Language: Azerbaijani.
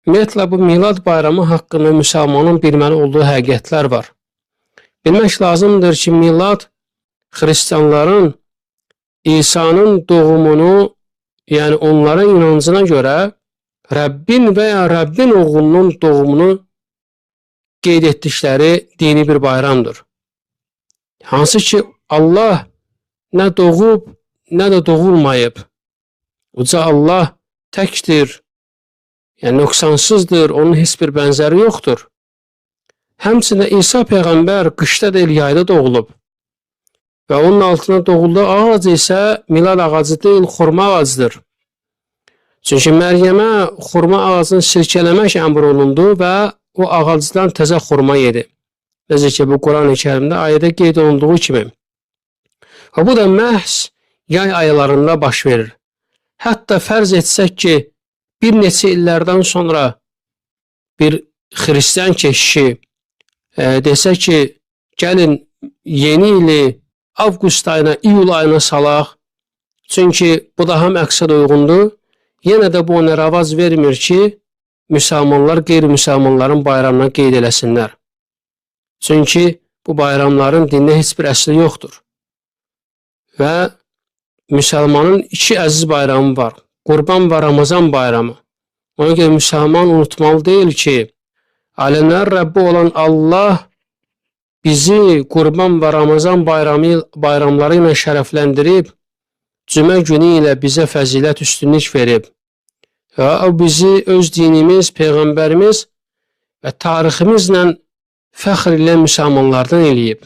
Ümumiyyətlə, bu Milad bayramı haqqında müsəlmanın bilməli olduğu həqiqətlər var. Bilmək lazımdır ki, Milad xristianların İsa'nın doğumunu, yəni onların inancına görə Rəbbin və ya Rəbbin oğlunun doğumunu qeyd etdikləri dini bir bayramdır. Hansı ki, Allah nə doğub, nə də doğulmayıb. Uca Allah təkdir, yəni nöqsansızdır, onun heç bir bənzəri yoxdur. Həmçində İsa Peyğəmbər qışda deyil, yayda doğulub. Və onun altına doğulduğu ağac isə milad ağacı deyil, xurma ağacıdır. Çünki Məryəmə xurma ağacını silkələmək əmr olundu və o ağacdan təzə xurma yedi. Necə ki, bu Quran-ı Kərimdə ayədə qeyd olunduğu kimi. Və bu da məhz yay aylarında baş verir. Hətta fərz etsək ki, bir neçə illərdən sonra bir xristian keşişi desə ki, gəlin yeni ili avqust ayına, iyul ayına salaq, çünki bu daha məqsəd uyğundur. Yenə də bu ona rəvaz vermir ki, müsəlmanlar qeyri-müsəlmanların bayramına qeyd eləsinlər. Çünki bu bayramların dində heç bir əsli yoxdur. Və müsəlmanın iki əziz bayramı var. Qurban və Ramazan bayramı. Ona görə müsəlman unutmalı deyil ki, aləmlər Rəbbi olan Allah bizi Qurban və Ramazan bayramları ilə şərəfləndirib, cümə günü ilə bizə fəzilət üstünlük verib. Və o bizi öz dinimiz, Peyğəmbərimiz və tariximizlə fəxr ilə müsəlmanlardan eləyib.